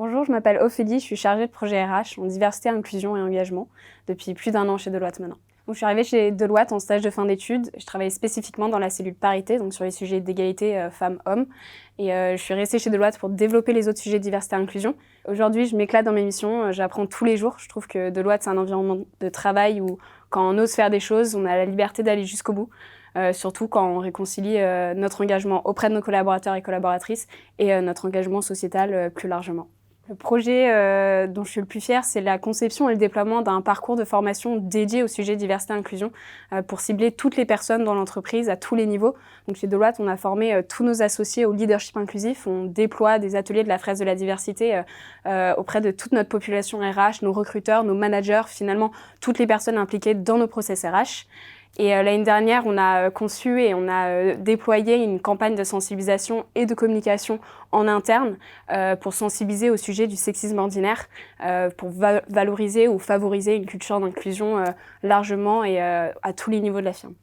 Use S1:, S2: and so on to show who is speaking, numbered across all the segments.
S1: Bonjour, je m'appelle Ophélie, je suis chargée de projet RH en diversité, inclusion et engagement depuis plus d'1 an chez Deloitte maintenant. Donc, je suis arrivée chez Deloitte en stage de fin d'études. Je travaillais spécifiquement dans la cellule parité, donc sur les sujets d'égalité femmes-hommes. Et je suis restée chez Deloitte pour développer les autres sujets de diversité et inclusion. Aujourd'hui, je m'éclate dans mes missions, j'apprends tous les jours. Je trouve que Deloitte, c'est un environnement de travail où, quand on ose faire des choses, on a la liberté d'aller jusqu'au bout. Surtout quand on réconcilie notre engagement auprès de nos collaborateurs et collaboratrices et notre engagement sociétal plus largement. Le projet dont je suis le plus fière, c'est la conception et le déploiement d'un parcours de formation dédié au sujet diversité et inclusion pour cibler toutes les personnes dans l'entreprise à tous les niveaux. Donc chez Deloitte, on a formé tous nos associés au leadership inclusif. On déploie des ateliers de la fraise de la diversité auprès de toute notre population RH, nos recruteurs, nos managers, finalement toutes les personnes impliquées dans nos process RH. Et l'année dernière, on a conçu et on a déployé une campagne de sensibilisation et de communication en interne pour sensibiliser au sujet du sexisme ordinaire, pour valoriser ou favoriser une culture d'inclusion largement et à tous les niveaux de la firme.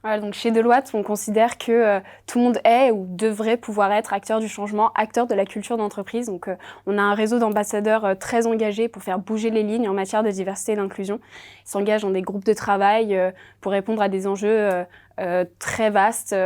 S1: Voilà, donc chez Deloitte, on considère que tout le monde est ou devrait pouvoir être acteur du changement, acteur de la culture d'entreprise. Donc on a un réseau d'ambassadeurs très engagés pour faire bouger les lignes en matière de diversité et d'inclusion. Ils s'engagent dans des groupes de travail pour répondre à des enjeux très vastes,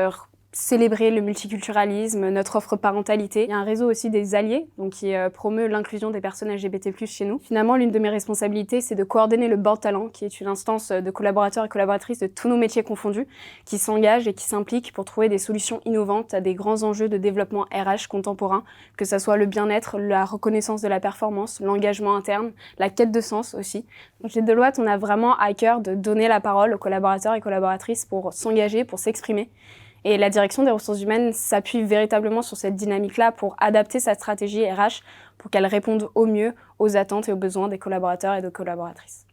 S1: célébrer le multiculturalisme, notre offre parentalité. Il y a un réseau aussi des alliés, donc qui promeut l'inclusion des personnes LGBT+ chez nous. Finalement, l'une de mes responsabilités, c'est de coordonner le Board Talent, qui est une instance de collaborateurs et collaboratrices de tous nos métiers confondus, qui s'engagent et qui s'impliquent pour trouver des solutions innovantes à des grands enjeux de développement RH contemporain, que ce soit le bien-être, la reconnaissance de la performance, l'engagement interne, la quête de sens aussi. Donc, chez Deloitte, on a vraiment à cœur de donner la parole aux collaborateurs et collaboratrices pour s'engager, pour s'exprimer. Et la direction des ressources humaines s'appuie véritablement sur cette dynamique-là pour adapter sa stratégie RH pour qu'elle réponde au mieux aux attentes et aux besoins des collaborateurs et de collaboratrices.